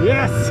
Yes!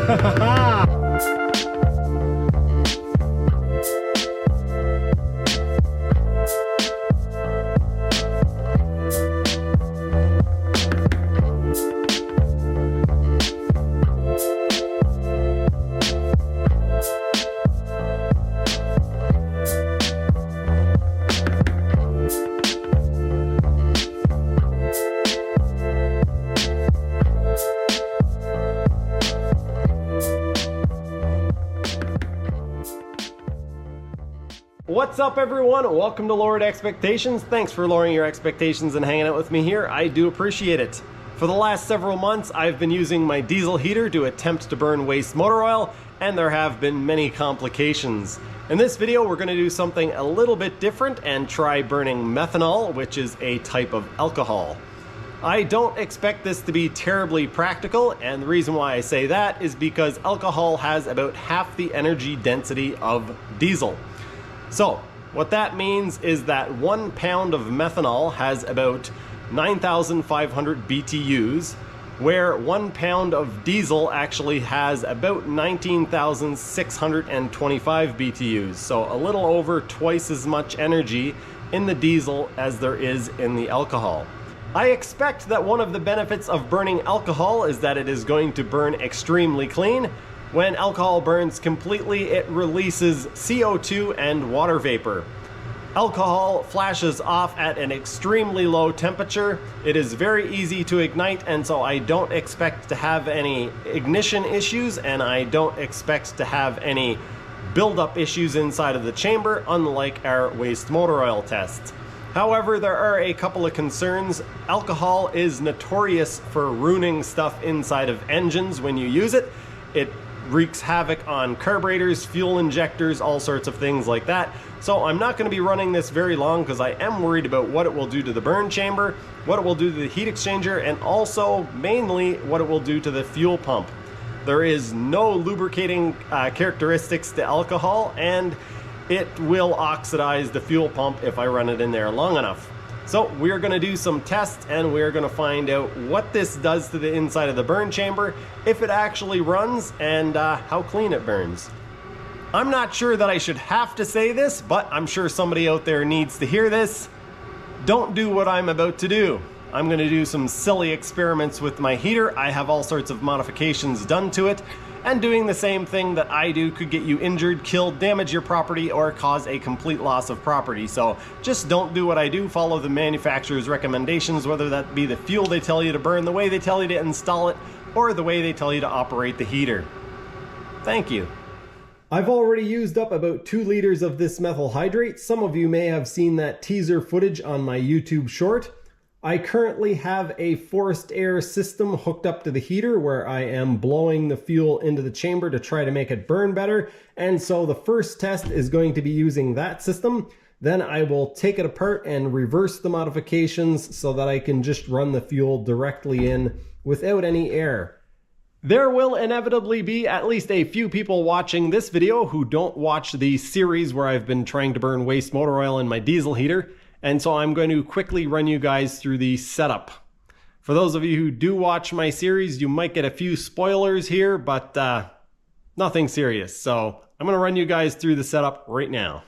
What's up, everyone? Welcome to Lowered Expectations. Thanks for lowering your expectations and hanging out with me here. I do appreciate it. For the last several months, I've been using my diesel heater to attempt to burn waste motor oil, and there have been many complications. In this video, we're going to do something a little bit different and try burning methanol, which is a type of alcohol. I don't expect this to be terribly practical, and the reason why I say that is because alcohol has about half the energy density of diesel. So, what that means is that 1 pound of methanol has about 9,500 BTUs, where 1 pound of diesel actually has about 19,625 BTUs. So a little over twice as much energy in the diesel as there is in the alcohol. I expect that one of the benefits of burning alcohol is that it is going to burn extremely clean. When alcohol burns completely, it releases CO2 and water vapor. Alcohol flashes off at an extremely low temperature. It is very easy to ignite, and so I don't expect to have any ignition issues, and I don't expect to have any buildup issues inside of the chamber, unlike our waste motor oil tests. However, there are a couple of concerns. Alcohol is notorious for ruining stuff inside of engines when you use it. It wreaks havoc on carburetors, fuel injectors, all sorts of things like that. So I'm not going to be running this very long because I am worried about what it will do to the burn chamber, what it will do to the heat exchanger, and also mainly what it will do to the fuel pump. There is no lubricating characteristics to alcohol, and it will oxidize the fuel pump if I run it in there long enough. So we're going to do some tests, and we're going to find out what this does to the inside of the burn chamber, if it actually runs, and how clean it burns. I'm not sure that I should have to say this, but I'm sure somebody out there needs to hear this. Don't do what I'm about to do. I'm going to do some silly experiments with my heater. I have all sorts of modifications done to it, and doing the same thing that I do could get you injured, killed, damage your property, or cause a complete loss of property. So just don't do what I do. Follow the manufacturer's recommendations, whether that be the fuel they tell you to burn, the way they tell you to install it, or the way they tell you to operate the heater. Thank you. I've already used up about 2 liters of this methyl hydrate. Some of you may have seen that teaser footage on my YouTube short. I currently have a forced air system hooked up to the heater where I am blowing the fuel into the chamber to try to make it burn better. And so the first test is going to be using that system. Then I will take it apart and reverse the modifications so that I can just run the fuel directly in without any air. There will inevitably be at least a few people watching this video who don't watch the series where I've been trying to burn waste motor oil in my diesel heater. And so I'm going to quickly run you guys through the setup. For those of you who do watch my series, you might get a few spoilers here, but nothing serious. So I'm going to run you guys through the setup right now.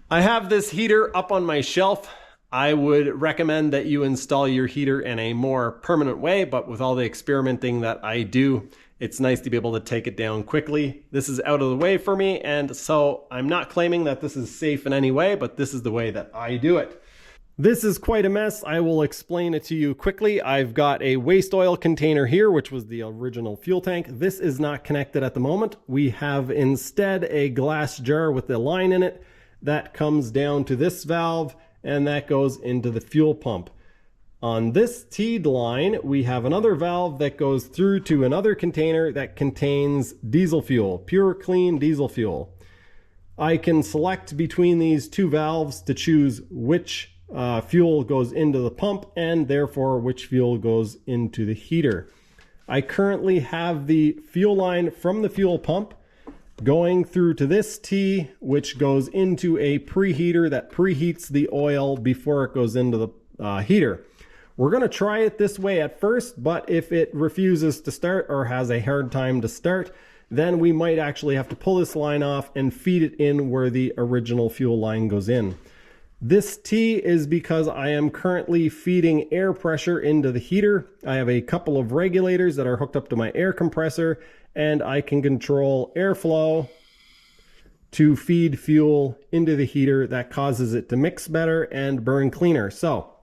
I have this heater up on my shelf. I would recommend that you install your heater in a more permanent way, but with all the experimenting that I do, it's nice to be able to take it down quickly. This is out of the way for me, and so I'm not claiming that this is safe in any way, but this is the way that I do it. This is quite a mess. I will explain it to you quickly. I've got a waste oil container here, which was the original fuel tank. This is not connected at the moment. We have instead a glass jar with a line in it that comes down to this valve, and that goes into the fuel pump. On this teed line, we have another valve that goes through to another container that contains diesel fuel, pure clean diesel fuel. I can select between these 2 valves to choose which fuel goes into the pump and therefore which fuel goes into the heater. I currently have the fuel line from the fuel pump going through to this T, which goes into a preheater that preheats the oil before it goes into the heater. We're going to try it this way at first, but if it refuses to start or has a hard time to start, then we might actually have to pull this line off and feed it in where the original fuel line goes in. This T is because I am currently feeding air pressure into the heater. I have a couple of regulators that are hooked up to my air compressor, and I can control airflow to feed fuel into the heater that causes it to mix better and burn cleaner. So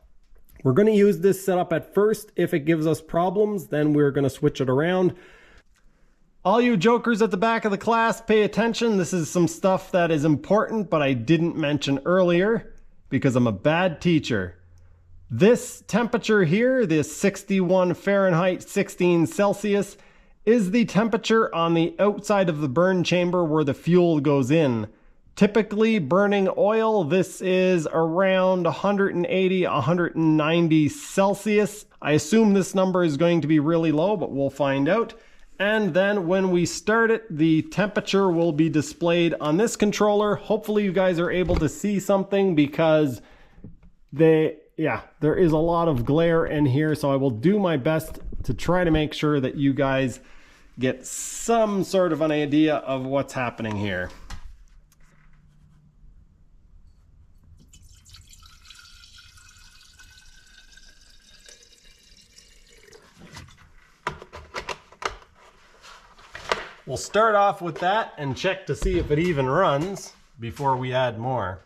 we're going to use this setup at first. If it gives us problems, then we're going to switch it around. All you jokers at the back of the class, pay attention. This is some stuff that is important, but I didn't mention earlier because I'm a bad teacher. This temperature here, this 61 Fahrenheit, 16 Celsius, is the temperature on the outside of the burn chamber where the fuel goes in. Typically burning oil, this is around 180, 190 Celsius. I assume this number is going to be really low, but we'll find out. And then when we start it, the temperature will be displayed on this controller. Hopefully you guys are able to see something because there is a lot of glare in here. So I will do my best to try to make sure that you guys get some sort of an idea of what's happening here. We'll start off with that and check to see if it even runs before we add more.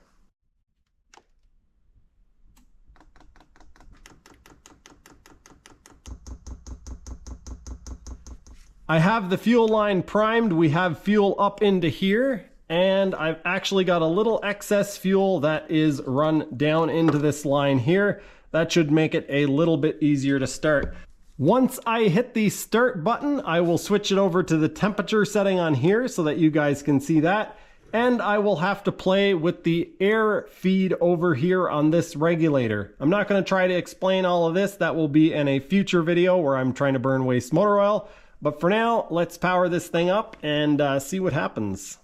I have the fuel line primed. We have fuel up into here, and I've actually got a little excess fuel that is run down into this line here. That should make it a little bit easier to start. Once I hit the start button, I will switch it over to the temperature setting on here so that you guys can see that. And I will have to play with the air feed over here on this regulator. I'm not going to try to explain all of this. That will be in a future video where I'm trying to burn waste motor oil. But for now, let's power this thing up and see what happens.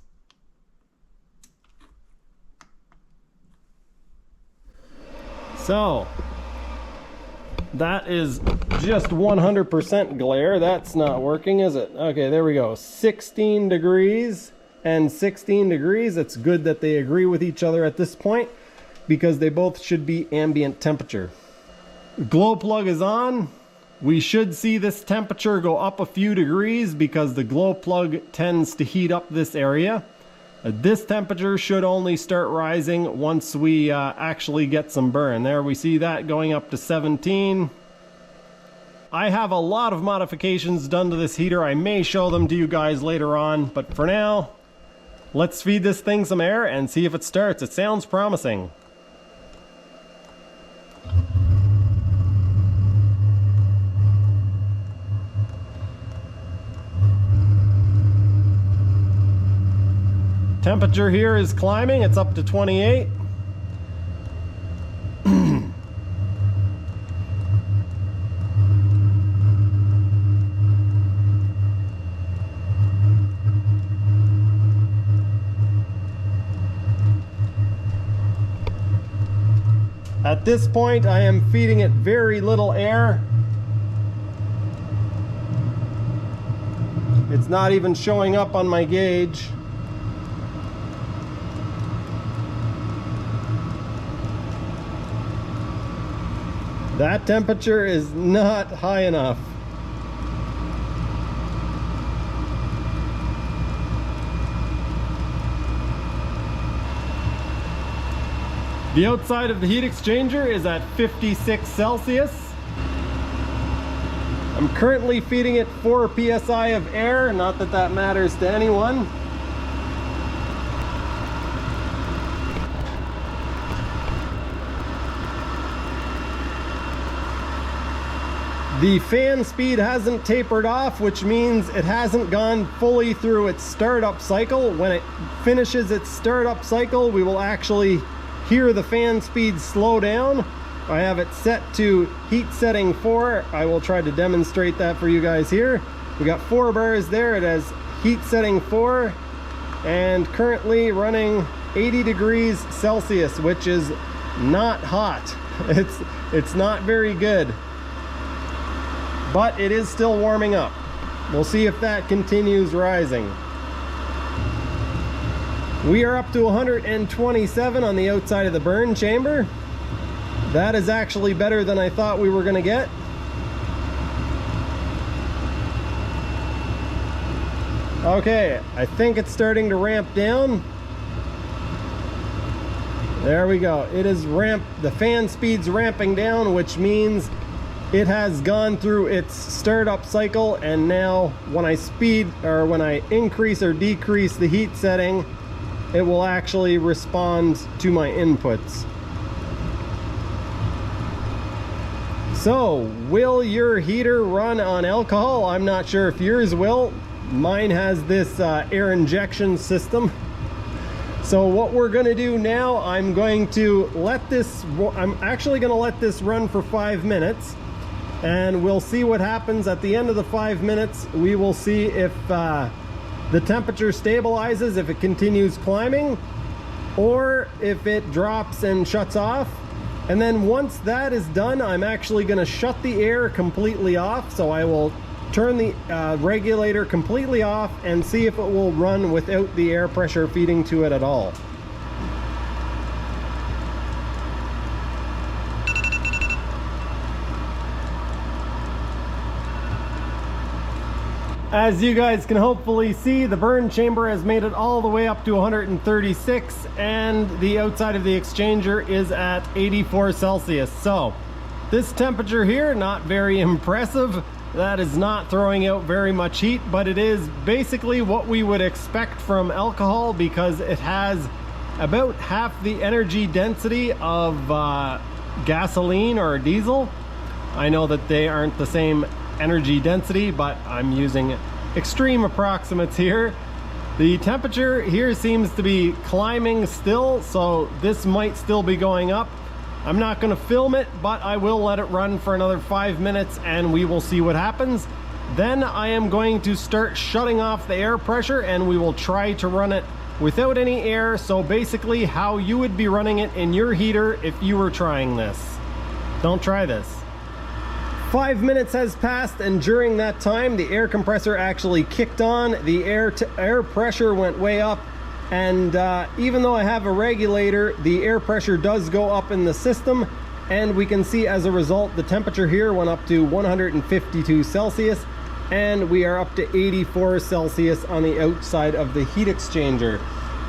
So that is just 100% glare. That's not working, is it? Okay, there we go. 16 degrees and 16 degrees. It's good that they agree with each other at this point because they both should be ambient temperature. Glow plug is on. We should see this temperature go up a few degrees because the glow plug tends to heat up this area. This temperature should only start rising once we actually get some burn. There we see that going up to 17. I have a lot of modifications done to this heater. I may show them to you guys later on, but for now, let's feed this thing some air and see if it starts. It sounds promising. Temperature here is climbing. It's up to 28. At this point, I am feeding it very little air. It's not even showing up on my gauge. That temperature is not high enough. The outside of the heat exchanger is at 56 Celsius. I'm currently feeding it 4 psi of air, not that that matters to anyone. The fan speed hasn't tapered off, which means it hasn't gone fully through its startup cycle. When it finishes its startup cycle, we will actually hear the fan speed slow down. I have it set to heat setting 4. I will try to demonstrate that for you guys here. We got 4 bars there. It has heat setting 4 and currently running 80 degrees Celsius, which is not hot. It's not very good. But it is still warming up. We'll see if that continues rising. We are up to 127 on the outside of the burn chamber. That is actually better than I thought we were going to get. Okay, I think it's starting to ramp down. There we go. It is the fan speed's ramping down, which means it has gone through its startup cycle, and now when I increase or decrease the heat setting, it will actually respond to my inputs. So, will your heater run on alcohol? I'm not sure if yours will. Mine has this air injection system. So what we're going to do now, I'm actually going to let this run for 5 minutes, and we'll see what happens at the end of the 5 minutes. We will see if the temperature stabilizes, if it continues climbing, or if it drops and shuts off. And then once that is done, I'm actually going to shut the air completely off. So I will turn the regulator completely off and see if it will run without the air pressure feeding to it at all. As you guys can hopefully see, the burn chamber has made it all the way up to 136, and the outside of the exchanger is at 84 Celsius. So this temperature here, not very impressive. That is not throwing out very much heat, but it is basically what we would expect from alcohol, because it has about half the energy density of gasoline or diesel. I know that they aren't the same energy density, but I'm using extreme approximates here. The temperature here seems to be climbing still, so this might still be going up. I'm not going to film it, but I will let it run for another 5 minutes and we will see what happens. Then I am going to start shutting off the air pressure, and we will try to run it without any air. So basically how you would be running it in your heater if you were trying this. Don't try this. 5 minutes has passed, and during that time the air compressor actually kicked on. The air pressure went way up, and even though I have a regulator, the air pressure does go up in the system, and we can see as a result the temperature here went up to 152 Celsius, and we are up to 84 Celsius on the outside of the heat exchanger.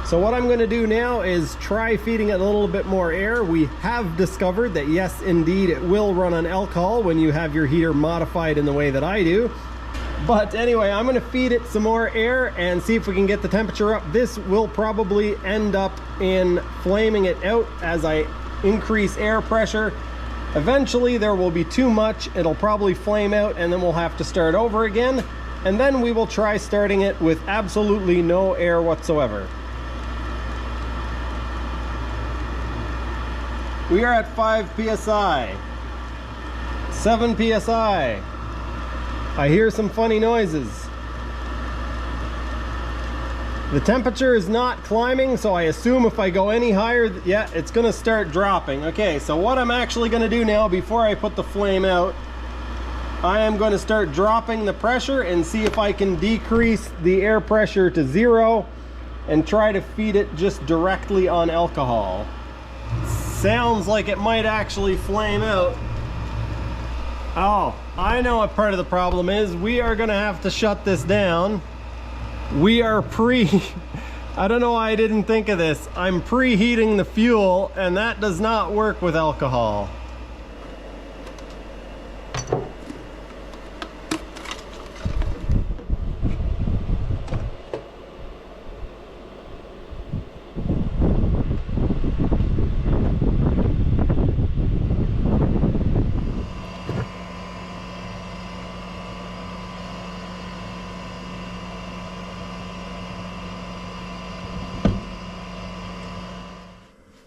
So what I'm going to do now is try feeding it a little bit more air. We have discovered that yes, indeed, it will run on alcohol when you have your heater modified in the way that I do. But anyway, I'm going to feed it some more air and see if we can get the temperature up. This will probably end up in flaming it out as I increase air pressure. Eventually there will be too much, it'll probably flame out, and then we'll have to start over again. And then we will try starting it with absolutely no air whatsoever. We are at 5 psi, 7 psi. I hear some funny noises. The temperature is not climbing, so I assume if I go any higher, yeah, it's gonna start dropping. Okay, so what I'm actually gonna do now, before I put the flame out, I am going to start dropping the pressure and see if I can decrease the air pressure to 0 and try to feed it just directly on alcohol. Sounds like it might actually flame out. Oh, I know what part of the problem is. We are gonna have to shut this down. We are I don't know why I didn't think of this. I'm preheating the fuel, and that does not work with alcohol.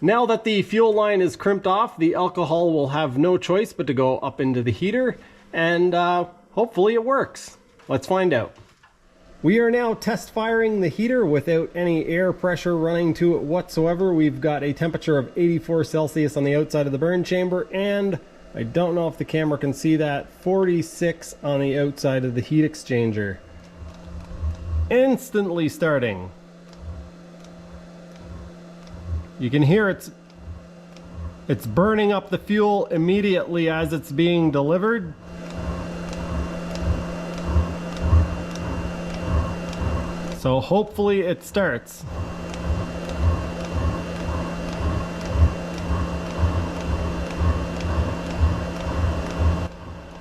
Now that the fuel line is crimped off, the alcohol will have no choice but to go up into the heater, and hopefully it works. Let's find out. We are now test firing the heater without any air pressure running to it whatsoever. We've got a temperature of 84 Celsius on the outside of the burn chamber, and I don't know if the camera can see that, 46 on the outside of the heat exchanger. Instantly starting. You can hear it's burning up the fuel immediately as it's being delivered. So hopefully it starts.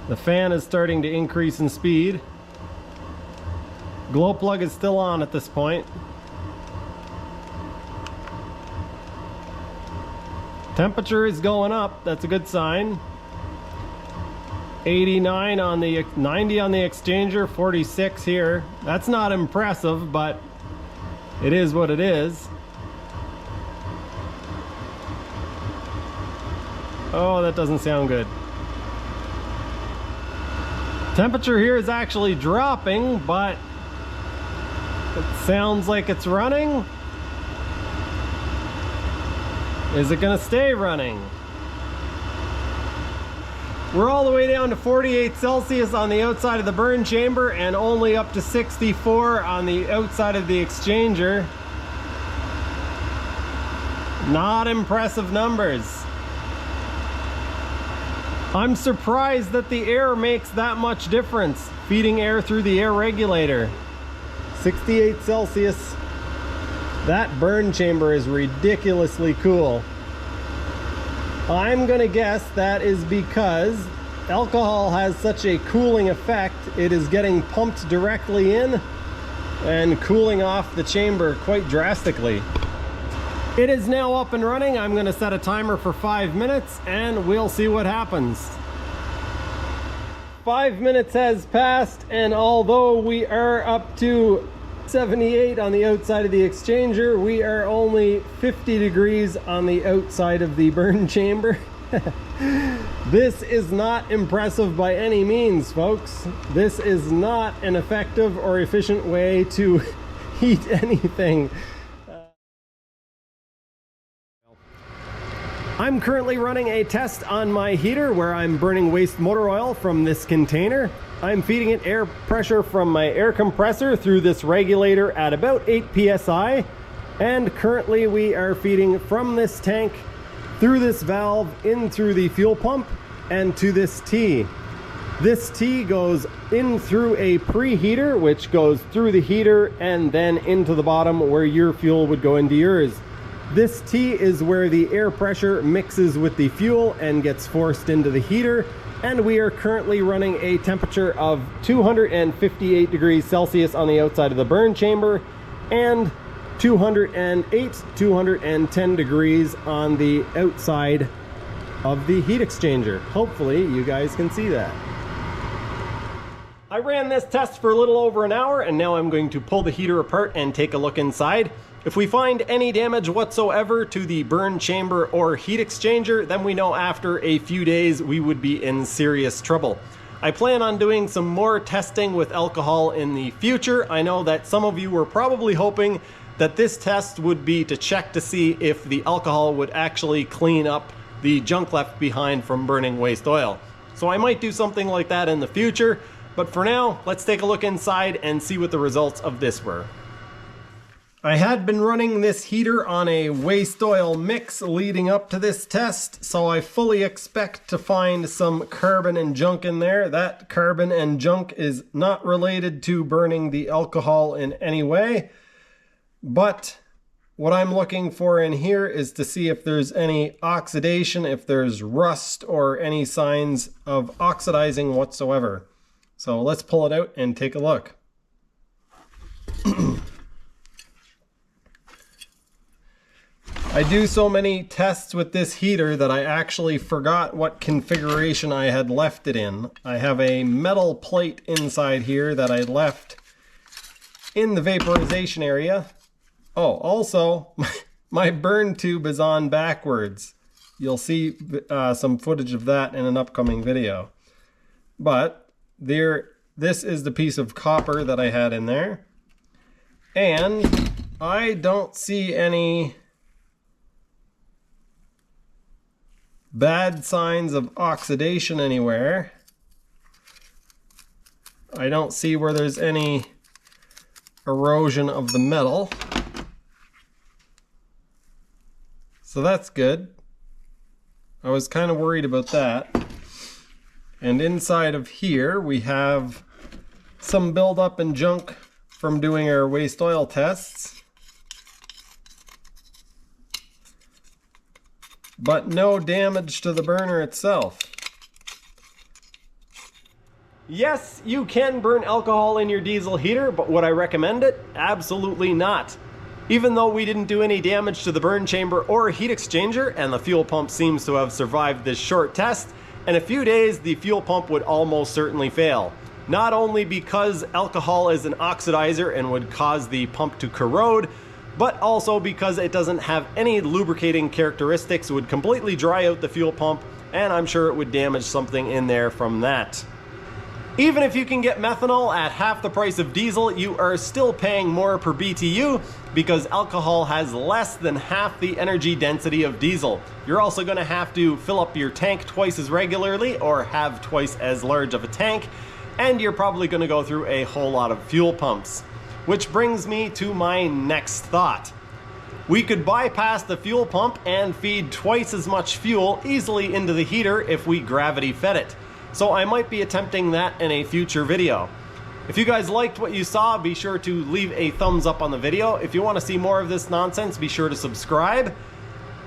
The fan is starting to increase in speed. Glow plug is still on at this point. Temperature is going up, that's a good sign. 89 on the 90 on the exchanger, 46 here. That's not impressive, but it is what it is. Oh, that doesn't sound good. Temperature here is actually dropping, but it sounds like it's running. Is it gonna stay running? We're all the way down to 48 Celsius on the outside of the burn chamber and only up to 64 on the outside of the exchanger. Not impressive numbers. I'm surprised that the air makes that much difference, feeding air through the air regulator. 68 Celsius. That burn chamber is ridiculously cool. I'm gonna guess that is because alcohol has such a cooling effect. It is getting pumped directly in and cooling off the chamber quite drastically. It is now up and running. I'm gonna set a timer for 5 minutes and we'll see what happens. 5 minutes has passed, and although we are up to 78 on the outside of the exchanger, we are only 50 degrees on the outside of the burn chamber. This is not impressive by any means, folks. This is not an effective or efficient way to heat anything. I'm currently running a test on my heater where I'm burning waste motor oil from this container. I'm feeding it air pressure from my air compressor through this regulator at about 8 psi, and currently we are feeding from this tank through this valve in through the fuel pump and to this T. This T goes in through a preheater, which goes through the heater and then into the bottom where your fuel would go into yours. This T is where the air pressure mixes with the fuel and gets forced into the heater, and we are currently running a temperature of 258 degrees Celsius on the outside of the burn chamber and 208, 210 degrees on the outside of the heat exchanger. Hopefully you guys can see that. I ran this test for a little over an hour, and now I'm going to pull the heater apart and take a look inside. If we find any damage whatsoever to the burn chamber or heat exchanger, then we know after a few days we would be in serious trouble. I plan on doing some more testing with alcohol in the future. I know that some of you were probably hoping that this test would be to check to see if the alcohol would actually clean up the junk left behind from burning waste oil. So I might do something like that in the future, but for now, let's take a look inside and see what the results of this were. I had been running this heater on a waste oil mix leading up to this test, so I fully expect to find some carbon and junk in there. That carbon and junk is not related to burning the alcohol in any way, but what I'm looking for in here is to see if there's any oxidation, if there's rust or any signs of oxidizing whatsoever. So let's pull it out and take a look. I do so many tests with this heater that I actually forgot what configuration I had left it in. I have a metal plate inside here that I left in the vaporization area. Oh, also, my burn tube is on backwards. You'll see some footage of that in an upcoming video. But this is the piece of copper that I had in there. And I don't see any bad signs of oxidation anywhere. I don't see where there's any erosion of the metal. So that's good. I was kind of worried about that. And inside of here we have some buildup and junk from doing our waste oil tests. But no damage to the burner itself. Yes, you can burn alcohol in your diesel heater, but would I recommend it? Absolutely not. Even though we didn't do any damage to the burn chamber or heat exchanger, and the fuel pump seems to have survived this short test, in a few days the fuel pump would almost certainly fail. Not only because alcohol is an oxidizer and would cause the pump to corrode, but also because it doesn't have any lubricating characteristics. It would completely dry out the fuel pump, and I'm sure it would damage something in there from that. Even if you can get methanol at half the price of diesel, you are still paying more per BTU because alcohol has less than half the energy density of diesel. You're also going to have to fill up your tank twice as regularly or have twice as large of a tank, and you're probably going to go through a whole lot of fuel pumps. Which brings me to my next thought. We could bypass the fuel pump and feed twice as much fuel easily into the heater if we gravity fed it. So I might be attempting that in a future video. If you guys liked what you saw, be sure to leave a thumbs up on the video. If you want to see more of this nonsense, be sure to subscribe.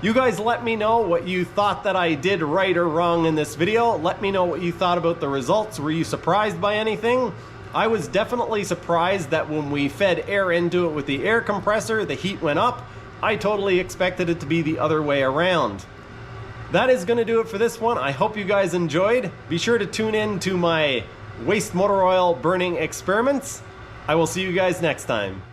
You guys let me know what you thought that I did right or wrong in this video. Let me know what you thought about the results. Were you surprised by anything? I was definitely surprised that when we fed air into it with the air compressor, the heat went up. I totally expected it to be the other way around. That is going to do it for this one. I hope you guys enjoyed. Be sure to tune in to my waste motor oil burning experiments. I will see you guys next time.